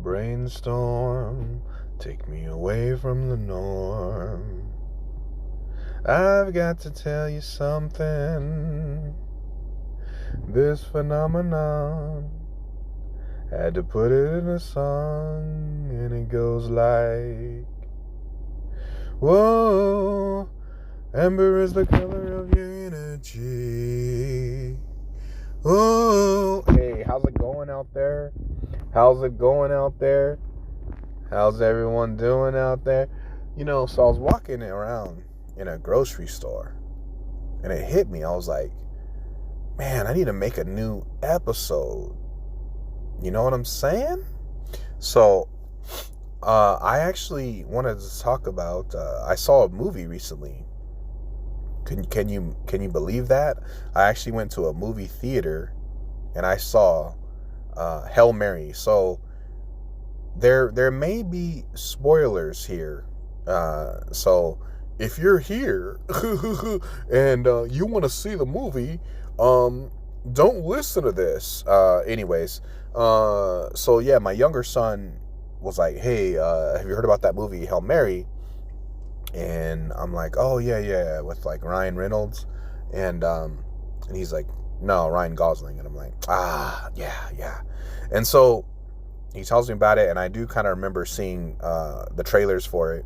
Brainstorm, take me away from the norm. I've got to tell you something. This phenomenon, had to put it in a song, and it goes like, whoa, amber is the color of your energy. Oh, hey, how's it going out there? How's everyone doing out there? So I was walking around in a grocery store, and it hit me. I was like, man, I need to make a new episode. You know what I'm saying? So, I actually wanted to talk about, I saw a movie recently. Can you believe that? I actually went to a movie theater and I saw Hail Mary. So there may be spoilers here. So if you're here and you want to see the movie, don't listen to this. Anyways, so yeah, my younger son was like, hey, have you heard about that movie Hail Mary? And I'm like, oh yeah, with like Ryan Reynolds, and he's like, no, Ryan Gosling, and I'm like, yeah, and so he tells me about it, and I do kind of remember seeing the trailers for it,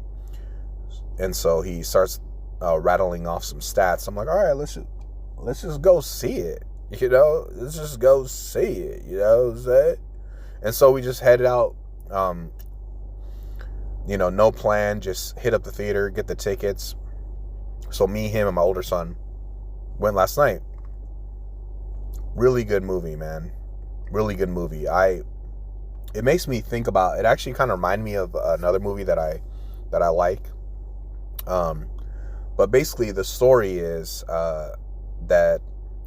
and so he starts rattling off some stats. I'm like, all right, let's just go see it, let's just go see it, what I'm saying? And so we just headed out. No plan, just hit up the theater, get the tickets. So me, him, and my older son went last night. Really good movie, man. Really good movie. It makes me think about, it actually kind of reminded me of another movie that I like. But basically the story is that,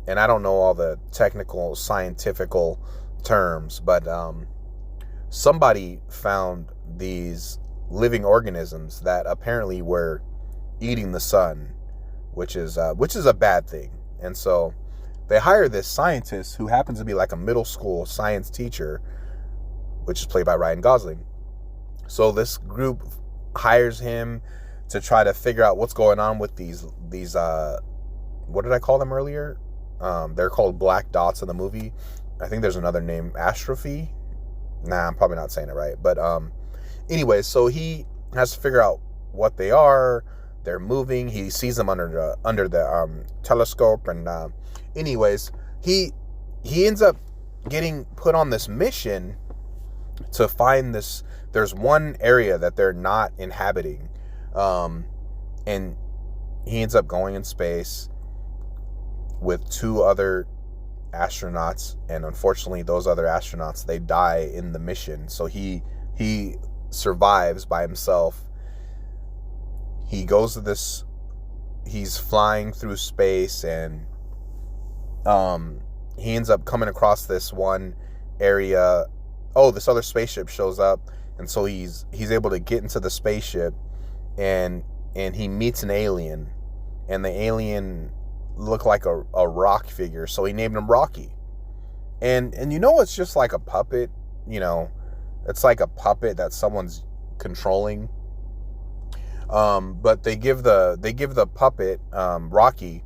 and I don't know all the technical, scientifical terms, but somebody found these living organisms that apparently were eating the sun, which is a bad thing. And so they hire this scientist who happens to be like a middle school science teacher, which is played by Ryan Gosling. So this group hires him to try to figure out what's going on with these what did I call them earlier? They're called black dots in the movie. I think there's another name, astrophy. Nah, I'm probably not saying it right, but anyway, so he has to figure out what they are. They're moving. He sees them under the telescope, and anyways, he ends up getting put on this mission to find this. There's one area that they're not inhabiting, and he ends up going in space with two other astronauts, and unfortunately, those other astronauts, they die in the mission. So he survives by himself. He goes to this, he's flying through space, and he ends up coming across this one area. Oh, this other spaceship shows up, and so he's able to get into the spaceship, and he meets an alien, and the alien looked like a rock figure, so he named him Rocky. And it's just like a puppet, it's like a puppet that someone's controlling. But they give the puppet, Rocky,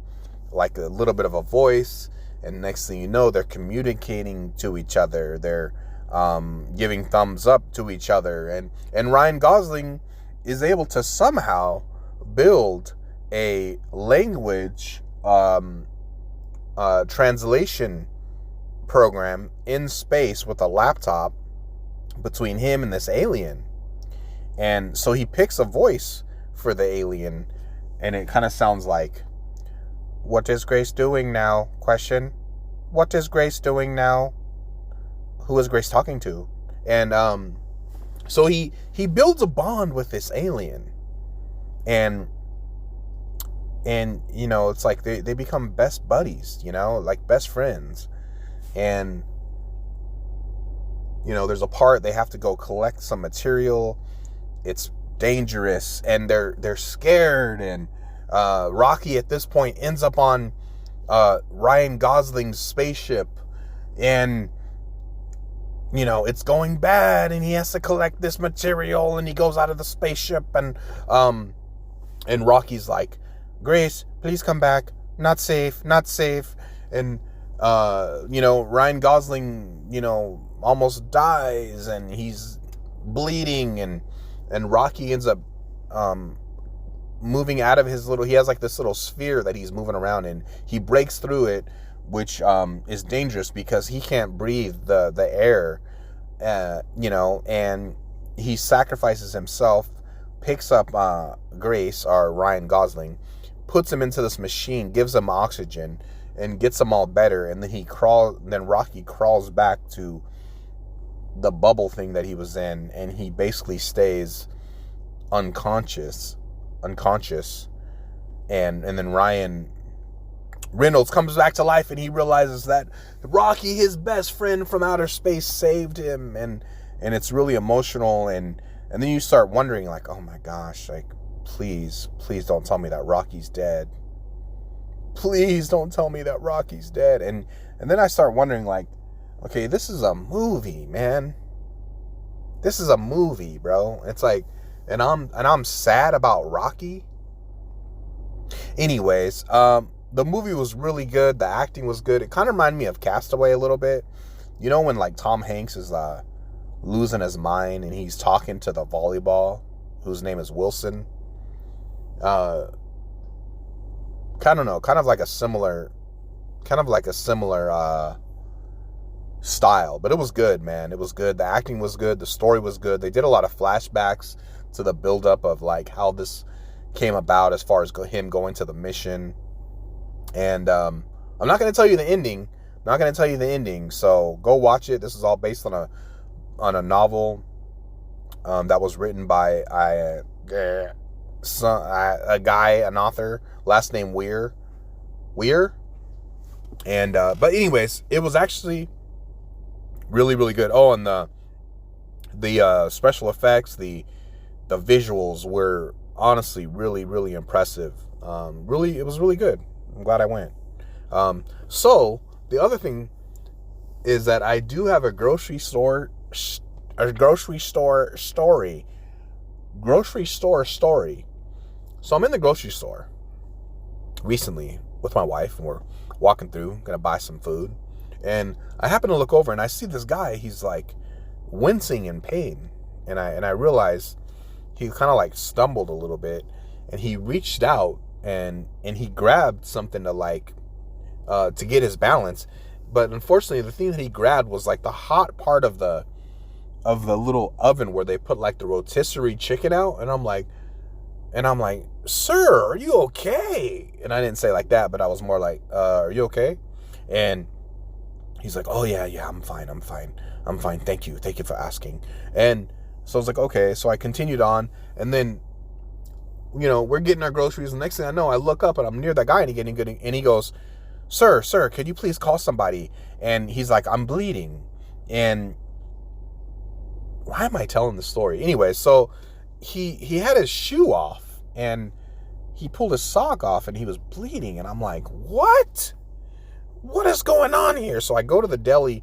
like a little bit of a voice, and next thing you know, they're communicating to each other. They're giving thumbs up to each other, and Ryan Gosling is able to somehow build a language translation program in space with a laptop between him and this alien. And so he picks a voice for the alien, and it kind of sounds like, what is Grace doing now? Question. What is Grace doing now? Who is Grace talking to? And so he builds a bond with this alien, and it's like they become best buddies, like best friends. And there's a part they have to go collect some material. It's dangerous, and they're scared, and Rocky at this point ends up on Ryan Gosling's spaceship, and it's going bad and he has to collect this material, and he goes out of the spaceship, and Rocky's like, Grace, please come back. Not safe, not safe. And, Ryan Gosling, almost dies, and he's bleeding, and Rocky ends up moving out of his he has like this little sphere that he's moving around in. He breaks through it, which is dangerous because he can't breathe the air, and he sacrifices himself, picks up Grace, or Ryan Gosling, puts him into this machine, gives him oxygen, and gets him all better, and then Rocky crawls back to the bubble thing that he was in, and he basically stays unconscious, and then Ryan Reynolds comes back to life, and he realizes that Rocky, his best friend from outer space, saved him, and it's really emotional, and then you start wondering, like, oh my gosh, like, please don't tell me that Rocky's dead. Please don't tell me that Rocky's dead. And then I start wondering, like, okay, this is a movie, man. This is a movie, bro. It's like, and I'm sad about Rocky. Anyways, the movie was really good. The acting was good. It kind of reminded me of Castaway a little bit. When like Tom Hanks is losing his mind, and he's talking to the volleyball, whose name is Wilson. Kind of like a similar style, but it was good, man. It was good. The acting was good. The story was good. They did a lot of flashbacks to the buildup of like how this came about, as far as him going to the mission. And I'm not going to tell you the ending. So go watch it. This is all based on a novel that was written by an author, last name Weir. And but anyways, it was actually really, really good. Oh, and the special effects, the visuals were honestly really, really impressive. It was really good. I'm glad I went. So the other thing is that I do have a grocery store story. So I'm in the grocery store recently with my wife, and we're walking through, gonna buy some food, and I happen to look over, and I see this guy. He's like wincing in pain, and I realize he kind of like stumbled a little bit, and he reached out and he grabbed something to get his balance, but unfortunately the thing that he grabbed was like the hot part of the little oven where they put like the rotisserie chicken out, and I'm like, sir, are you okay? And I didn't say like that, but I was more like, are you okay? And he's like, oh yeah, I'm fine. Thank you for asking. And so I was like, okay. So I continued on, and then, we're getting our groceries, and the next thing I know, I look up and I'm near that guy, and he goes, sir, could you please call somebody? And he's like, I'm bleeding. And why am I telling the story? Anyway, so he had his shoe off, and he pulled his sock off, and he was bleeding, and I'm like, what is going on here? So I go to the deli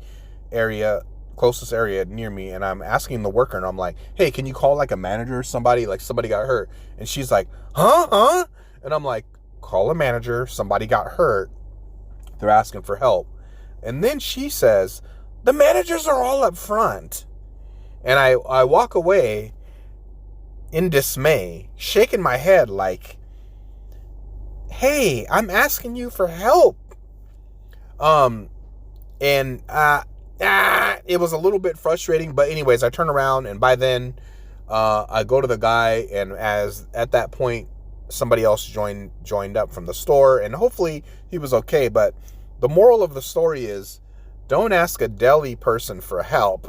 closest area near me, and I'm asking the worker, and I'm like, hey, can you call like a manager or somebody? Like, somebody got hurt. And she's like, huh? And I'm like, call a manager, somebody got hurt, they're asking for help. And then she says, the managers are all up front. And I walk away in dismay, shaking my head like, hey, I'm asking you for help. It was a little bit frustrating, but anyways, I turn around, and by then, I go to the guy, and at that point, somebody else joined up from the store, and hopefully he was okay. But the moral of the story is, don't ask a deli person for help.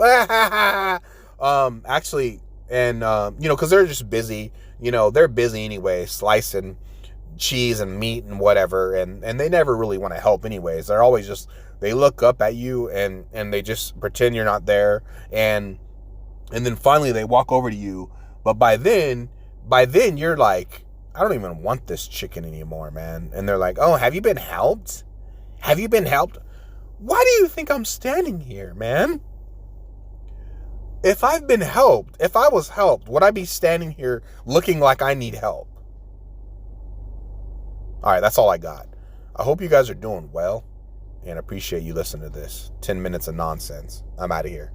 Actually, and because they're just busy. They're busy anyway, slicing cheese and meat and whatever, and they never really want to help anyways. They're always just, they look up at you and they just pretend you're not there, and then finally they walk over to you. But by then you're like, I don't even want this chicken anymore, man. And they're like, oh, have you been helped? Why do you think I'm standing here, man? If I've been helped, if I was helped, would I be standing here looking like I need help? All right, that's all I got. I hope you guys are doing well and appreciate you listening to this. 10 minutes of nonsense. I'm out of here.